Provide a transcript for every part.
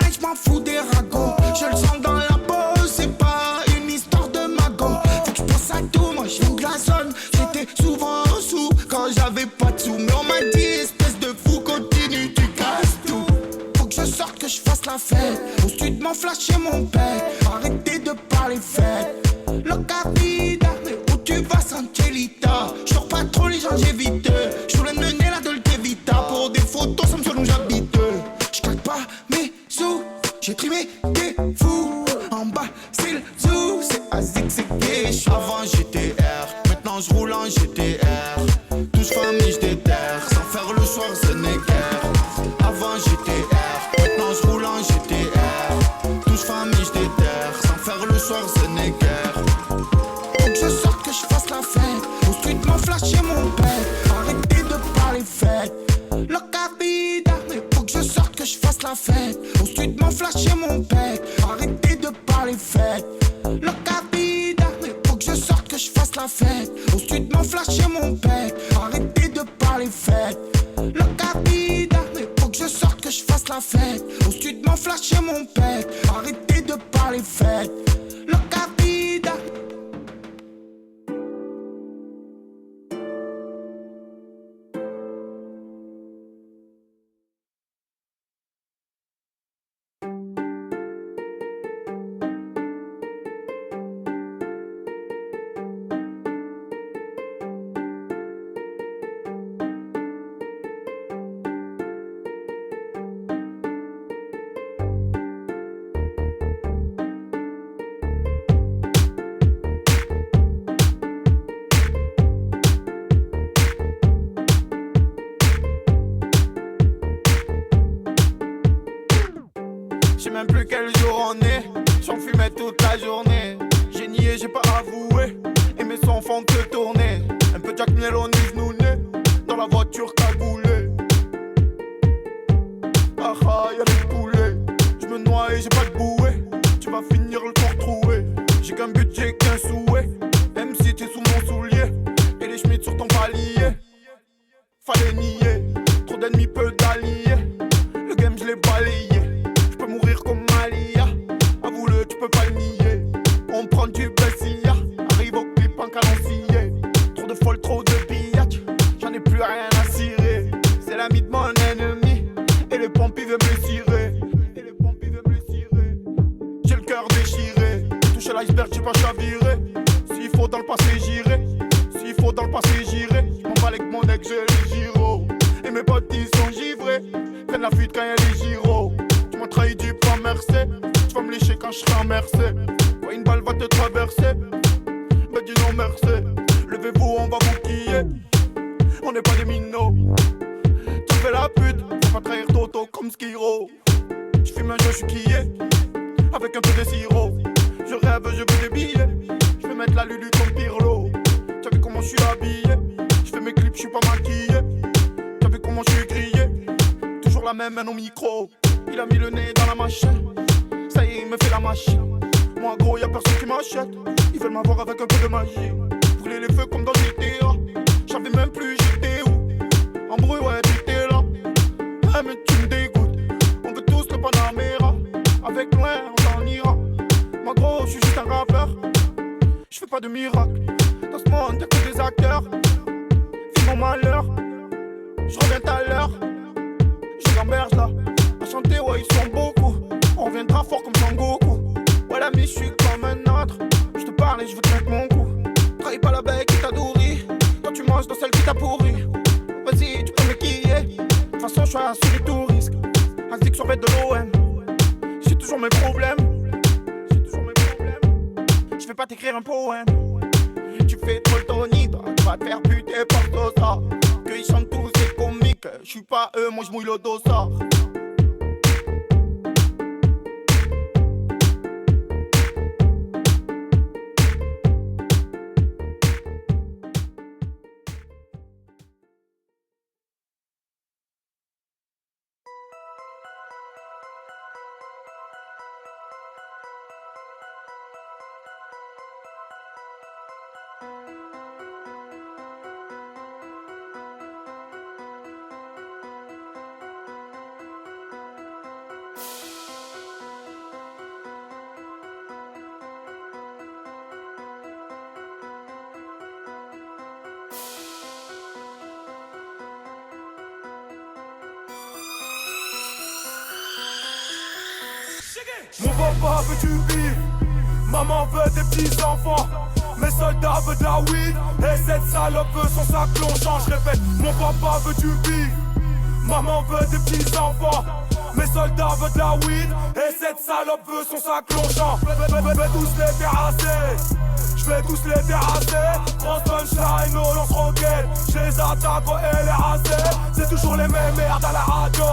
mec, j'm'en fous des ragots. Je le sens dans la peau, c'est pas une histoire de magot. Faut que j'pense à tout, moi j'viens de la zone. J'étais souvent sous quand j'avais pas de sous. Mais on m'a dit, espèce de fou, continue, tu casses tout. Faut que je sorte, que je fasse la fête. Au sud, m'en flash chez mon père. Arrêtez de parler fête. Loca vida, mais où tu vas, Sanchelita? J'sors pas trop, les gens j'évite. J'voulais mener la Dolce Vita. Pour des photos, ça me sonne où j'habite. J'claque pas mes sous, j'ai trimé des fous. En bas, c'est le zoo, c'est Azik, c'est gay. Avant j'étais R, maintenant j'roule en GTR. Touche famille, j'déterre, sans faire le soir, ce n'est guère. Avant j'étais R, maintenant j'roule en GTR. Touche famille, j'déterre, sans faire le soir, ce n'est guère. Faut que je sorte, que je fasse la fête. Au street, m'en flash chez mon père. Arrêtez de parler fête. Loca vida, mais faut que je sorte, que je fasse la fête. Au street, m'en flash chez mon père. Arrêtez de parler fête. Loca vida, mais faut que je sorte, que je fasse la fête. Au street, m'en flash chez mon père. Arrêtez de parler fête. Loca vida, mais faut que je sorte, que je fasse la fête. Au street, m'en flash chez mon père. Arrêtez de parler fête. Loca vida. J'sais même plus quel jour on est. J'en fumais toute la journée. J'ai nié, j'ai pas avoué. Et mes sons font que tourner. Un peu Jack Meloni, Nouné. Dans la voiture cagoulée. Ah ah, y'a des poulets. J'me noie et j'ai pas de bouée. Tu vas finir le corps troué. J'ai qu'un budget, qu'un souhait. Même si t'es sous mon soulier. Et les schmitts sur ton palier. Fallait nier. Trop d'ennemis, peu d'alliés. Le game, je l'ai balayé. Mourir comme Malia, avoue-le, tu peux pas le nier. On prend du Bessia, arrive au clip en calancier. Trop de folles, trop de billets, j'en ai plus rien à cirer. C'est l'ami de mon ennemi, et les pompes ils veulent me cirer. J'ai le cœur déchiré, touché l'iceberg, j'ai pas chaviré. S'il faut dans le passé, j'irai. S'il faut dans le passé, j'irai. J'm'en bats avec mon ex, j'ai le giro. Et mes potes ils sont givrés, prennent la fuite quand y'a les gyros. Tu m'as trahi, dis pas merci. Tu vas me lécher quand je serai en Mercé. Quand une balle va te traverser, bah dis non merci. Levez-vous, on va vous quiller. On n'est pas des minots. Tu fais la pute, faut pas trahir Toto comme Skiro. J'fume un jeu, j'suis quillé. Avec un peu de sirop. Je rêve, je veux des billets. J'vais mettre la Lulu comme Pirlo. T'as vu comment j'suis habillé. J'fais mes clips, j'suis pas maquillé. T'as vu comment j'suis grillé. Toujours la même, un au micro. Il a mis le nez dans la machine. Ça y est, il me fait la machine. Moi gros, y'a personne qui m'achète. Ils veulent m'avoir avec un peu de magie. Brûler les feux comme dans GTA. J'avais même plus, j'étais où? En bruit, ouais, t'étais là. Ah mais tu me dégoûtes. On veut tous le Panamera. Avec loin, on s'en ira. Moi gros, j'suis juste un rappeur. J'fais pas de miracle. Dans ce monde, y'a que des acteurs. Vis mon malheur. J'reviens tout à l'heure. Je gamberge là. Chanter, ouais, ils sont beaucoup. On viendra fort comme Sangoku. Ouais, l'ami, je suis comme un autre. Je te parle et je veux te mettre mon coup. Trahis pas la bête qui t'a nourri. Toi, tu manges dans celle qui t'a pourri. Vas-y, tu peux me quiller. De toute façon, je suis assuré tout risque. Azik sur bête de l'OM. J'ai toujours mes problèmes. Je vais pas t'écrire un poème. Tu fais trop le Tony, toi, tu vas te faire buter par ça. Que ils chantent tous, c'est comique. Je suis pas eux, moi je mouille le dossard. Mon papa veut du bif, maman veut des petits enfants. Mes soldats veulent de la weed, et cette salope veut son sac plongeant. Je répète, mon papa veut du bif, maman veut des petits enfants. Mes soldats veulent de la weed, et cette salope veut son sac plongeant. Je vais tous les terrasser, je vais tous les terrasser. Grosse punchline, nos lance-roquettes, je les attaque au LRAC. C'est toujours les mêmes merdes à la radio.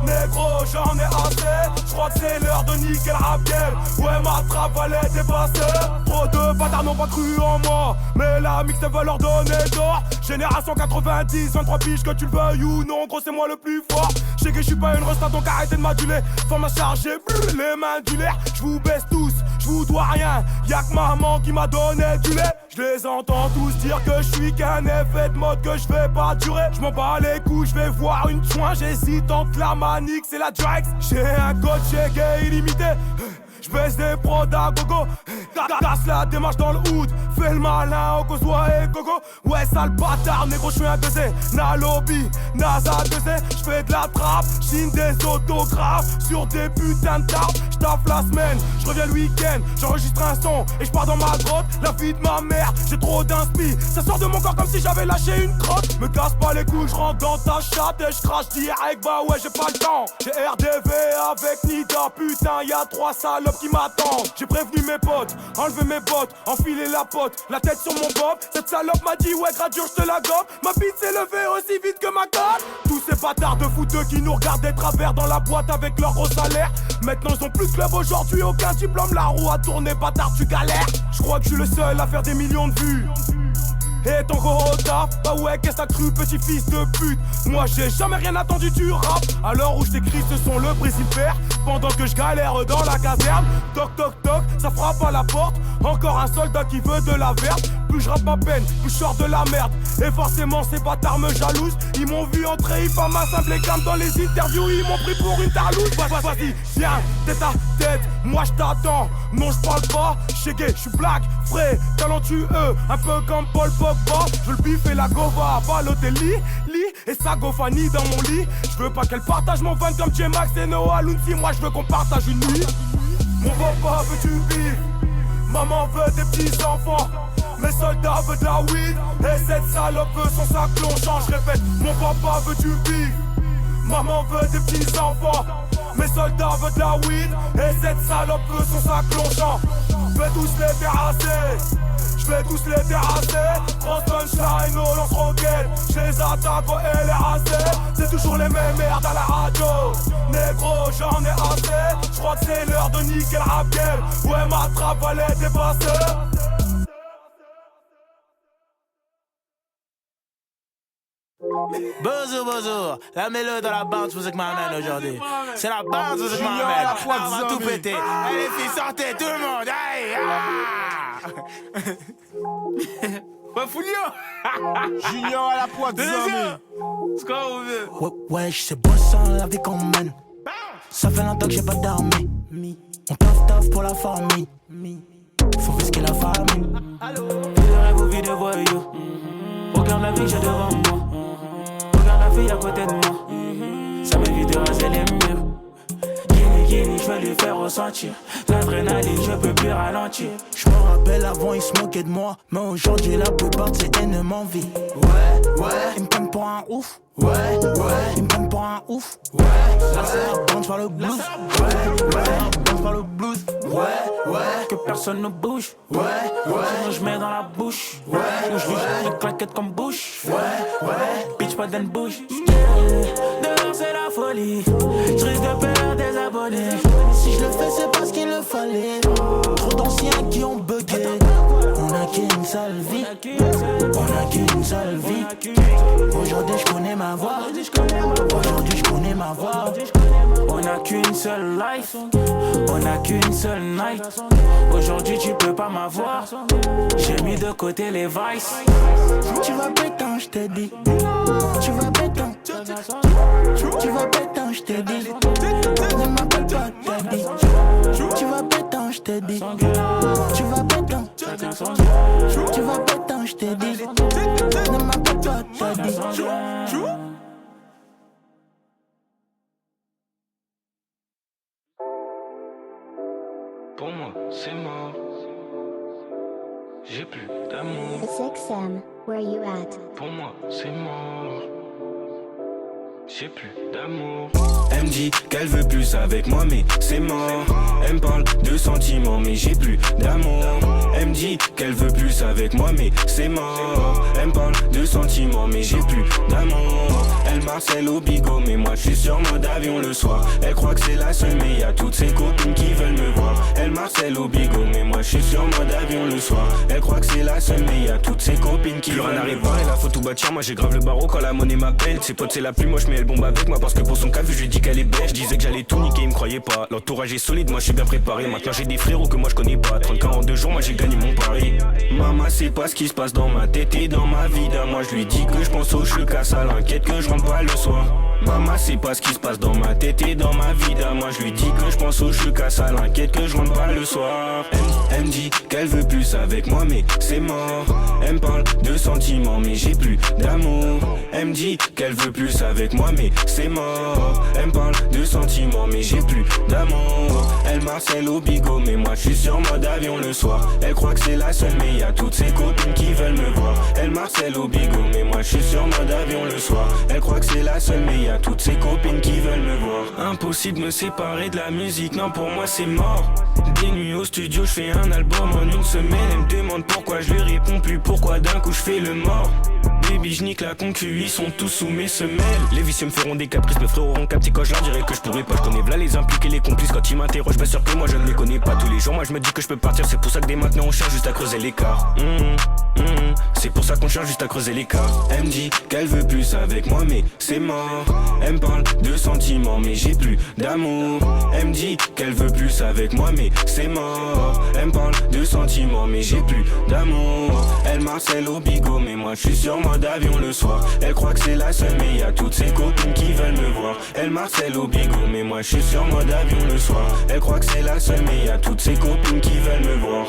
Négro, j'en ai assez. Je crois que c'est l'heure de niquer le rap game. Ouais, ma trappe va les dépasser. Trop de bâtards n'ont pas cru en moi, mais la mixtape va leur donner tort. Génération 90, 23 piges, que tu le veuilles ou non, gros c'est moi le plus fort. Je sais que je suis pas une resta, donc arrêtez de m'aduler. Forme à charger, les mains du l'air. Je vous baisse tous, je vous dois rien. Y'a que maman qui m'a donné du lait. Je les entends tous dire que je suis qu'un effet de mode, que je vais pas durer. Je m'en bats les couilles, je vais voir une joint. J'hésite entre la Manix et la Durex. J'ai un coach gay illimité. Je baisse des prods à gogo. Casse la démarche dans le hood. Fais le malin au Kosoa et Gogo. Ouais, sale bâtard, négro, je suis un 2C. Nalobi, NASA 2C. Je fais de la trappe, chine des autographes sur des putains de tarbes. J'taffe la semaine, je reviens le week-end. J'enregistre un son et je pars dans ma grotte. La vie de ma mère, j'ai trop d'inspi. Ça sort de mon corps comme si j'avais lâché une crotte. Me casse pas les couilles, je rentre dans ta chatte et je crache direct. Bah ouais, j'ai pas le temps. J'ai RDV avec Nida, putain, y'a 3 salopes qui m'attendent. J'ai prévenu mes potes, enlevé mes bottes, enfilé la pote, la tête sur mon bob. Cette salope m'a dit ouais gradure je te la gobe. Ma bite s'est levée aussi vite que ma colle. Tous ces bâtards de fouteux qui nous regardent des travers dans la boîte avec leur gros salaire. Maintenant ils ont plus de club aujourd'hui, aucun diplôme. La roue a tourné, bâtard tu galères. Je crois que je suis le seul à faire des millions de vues. Et ton gros taf, bah ouais qu'est-ce que t'as cru petit fils de pute. Moi j'ai jamais rien attendu du rap. À l'heure où je t'écris ce son le Brésil perd. Pendant que je galère dans la caserne. Toc toc toc, ça frappe à la porte. Encore un soldat qui veut de la verte. Plus je rappe ma peine, plus je sors de la merde. Et forcément ces bâtards me jalousent. Ils m'ont vu entrer, ils font ma simple cam dans les interviews. Ils m'ont pris pour une tarlouse. Vas-y, viens, tête à tête, moi je t'attends. Non je parle pas, j'suis gay, j'suis black, frais, talentueux. Un peu comme Paul Pogba. Je veux le bif et la gova à Balotelli. Et sa gofanie dans mon lit. Je veux pas qu'elle partage mon fun comme J-Max et Noah Lunzi. Moi je veux qu'on partage une nuit. Mon papa veut du bif, maman veut des petits enfants. Mes soldats veulent de la weed, et cette salope veut son sac plongeant. Je répète, mon papa veut du bif, maman veut des petits enfants. Mes soldats veulent de la weed, et cette salope veut son sac plongeant. Je vais tous les terrasser, je vais tous les terrasser. Grosse punchline, nos lance-roquettes, je les attaque au LRAC. C'est toujours les mêmes merdes à la radio. Négro, j'en ai assez. Je crois que c'est l'heure de niquer le rap game. Ouais, ma trappe va les dépasser. Bonjour, la mélodie dans la bounce music m'amène aujourd'hui. C'est la bounce music m'amène. On va tout péter. Allez les filles, sortez, tout le monde. Aïe, Ouais, Foulio. Junior à la pointe de ce qu'on veut. Ouais, c'est bon sang la vie qu'on mène. Ça fait longtemps que j'ai pas dormi. On taf pour la famille. Faut risquer la famille. Vie de rêve ou vie de voyou. Regarde la vie que j'ai devant moi. Regarde la fille à côté de moi. Ça m'évite de raser les murs. Guini, je vais lui faire ressentir l'adrénaline, je peux plus ralentir. Je me rappelle avant ils se moquaient de moi, mais aujourd'hui la plupart de ces haines m'envient. Ouais, ils me prennent pour un ouf. Ouais, ils me prennent pour un ouf. Ouais, la danse par le blues. Ouais, danse par le blues. Ouais, que personne ne bouge. Ouais, je mets dans la bouche. Ouais, je lui une claquette comme bouche. Ouais, bitch pas d'une bouche. Dehors c'est la folie. Je risque de perdre des abonnés. si je le fais c'est parce qu'il le fallait. Trop d'anciens qui ont bugué. On a qu'une seule vie. On a qu'une seule vie. Aujourd'hui je connais ma voix. Aujourd'hui je connais ma voix. On n'a qu'une seule life. On n'a qu'une seule night. Aujourd'hui tu peux pas m'avoir. J'ai mis de côté les vices. Tu vas pétant, je t'ai dit. Tu vas pétant. Tu vas pétant, je t'ai dit. Ne m'appelle pas, t'as dit. Tu vas pétant, je t'ai dit. Tu vas pétant. Tu vas pétant, je t'ai dit. Ne m'appelle pas, t'as dit. Pour moi, c'est mort. J'ai plus d'amour. The 6M, where you at? Pour moi, c'est mort. J'ai plus d'amour. Elle me dit qu'elle veut plus avec moi mais c'est mort. Elle me parle de sentiments mais j'ai plus d'amour. Elle me dit qu'elle veut plus avec moi mais c'est mort. Elle me parle de sentiments mais j'ai plus d'amour. Elle marcelle au bigot mais moi je suis sur mode avion le soir. Elle croit que c'est la seule mais y a toutes ses copines qui veulent me voir. Elle marcelle au bigot mais moi je suis sur mode avion le soir. Elle croit que c'est la seule mais y a toutes ses copines qui veulent me voir. Elle a faut tout bâtir, moi j'ai grave le barreau quand la monnaie m'appelle. Ses potes c'est la plus moche mais elle bombe avec moi parce que pour son cas vu je lui dis qu'elle est belle. Je disais que j'allais tout niquer, il me croyait pas. L'entourage est solide, moi je suis bien préparé. Maintenant j'ai des frérots que moi je connais pas. 30 en 2 jours, moi j'ai gagné mon pari. Maman c'est pas ce qui se passe dans ma tête et dans ma vie. Moi je lui dis que je pense au chouka, ça l'inquiète que je rentre pas le soir. Maman c'est pas ce qui se passe dans ma tête et dans ma vie. Moi je lui dis que je pense au chouka, ça l'inquiète que je rentre pas le soir. Elle me dit qu'elle veut plus avec moi mais c'est mort. Elle me parle de sentiments mais j'ai plus d'amour. Elle me dit qu'elle veut plus avec moi mais c'est mort. Elle me parle de sentiments mais j'ai plus d'amour. Elle marcelle au bigot mais moi je suis sur mode avion le soir. Elle croit que c'est la seule mais y a toutes ses copines qui veulent me voir. Elle marcelle au bigot mais moi je suis sur mode avion le soir. Elle croit que c'est la seule mais y a toutes ses copines qui veulent me voir. Impossible de me séparer de la musique, non pour moi c'est mort. Des nuits au studio, je fais un album en une semaine. Elle me demande pourquoi, je lui réponds plus pourquoi. D'un coup je fais le mort. Baby je nique la concu, ils sont tous sous mes semelles. Les vicieux me feront des caprices, mes frères auront capté quand je leur dirai que je pourrais pas. Je connais v'là les impliqués, les complices. Quand ils m'interrogent, bien sûr que moi je ne les connais pas tous les jours. Moi je me dis que je peux partir, c'est pour ça que dès maintenant on cherche juste à creuser l'écart. C'est pour ça qu'on cherche juste à creuser l'écart. Elle me dit qu'elle veut plus avec moi mais c'est mort. Elle me parle de sentiments mais j'ai plus d'amour. Elle me dit qu'elle veut plus avec moi mais c'est mort. Elle me parle de sentiments mais j'ai plus d'amour. Elle marcelle au bigot mais moi je suis sur mode avion le soir. Elle croit que c'est la seule mais y a toutes ses copines qui veulent me voir. Elle marcelle au bigot mais moi je suis sur mode avion le soir. Elle croit que c'est la seule mais y a toutes ses copines qui veulent me voir.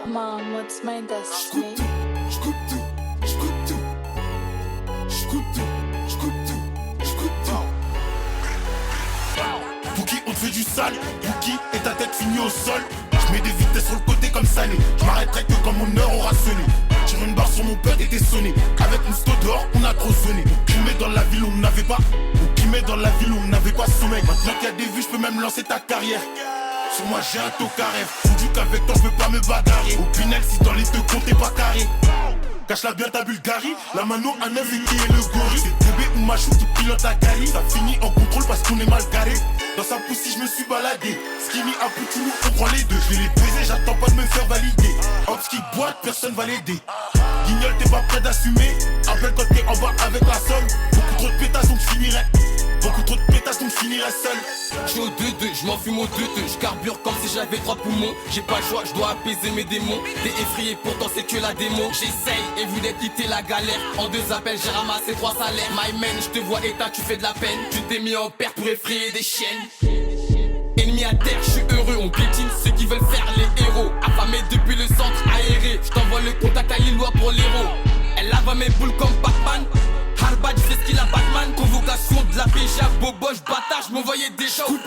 Mom, what's my destiny? J'coupe tout. Pouki, on te fait du sale. Pouki et ta tête finit au sol. J'mets des vitesses sur le côté comme salé. J'm'arrêterai que quand mon heure aura sonné. Tire une barre sur mon père et t'es sonné. Avec une sto dehors, on a trop sonné. Qui met dans la ville où on n'avait pas. Ou qui met dans la ville où on n'avait pas sommeil. Maintenant qu'il y a des vues, j'peux même lancer ta carrière. Sur moi j'ai un tocard. Foudu qu'avec toi j'peux pas me bagarrer. Au Pinel si dans les deux comptes t'es pas carré. Cache-la bien ta Bulgarie. La mano à 9 et qui est le gorille. C'est Tébé ou Machou qui pilote la Cali. Ça finit en contrôle parce qu'on est mal carré. Dans sa poussie je me suis baladé. Skinny à Poutou, on prend les deux. Je vais les baiser, j'attends pas de me faire valider. Hops qui boite, personne va l'aider. Guignol t'es pas prêt d'assumer. Appelle quand t'es en bas avec la somme. Beaucoup trop de pétasses donc j'finirai. Beaucoup trop de pétasses donc j'finirai seul. J'suis au 2-2, j'm'enfume au 2-2. J'carbure comme si j'avais 3 poumons. J'ai pas le choix, j'dois apaiser mes démons. T'es effrayé, pourtant c'est que la démo. J'essaye et vu d'être quitté la galère. En 2 appels, j'ai ramassé 3 salaires. My man, j'te vois éteint, tu fais de la peine. Tu t'es mis en perte pour effrayer des chiennes. Ennemi à terre, j'suis heureux, on piétine ceux qui veulent faire les héros. Affamé depuis le centre aéré. J't'envoie le contact à Lillois pour l'héros. Elle lave mes boules comme Pac-Man.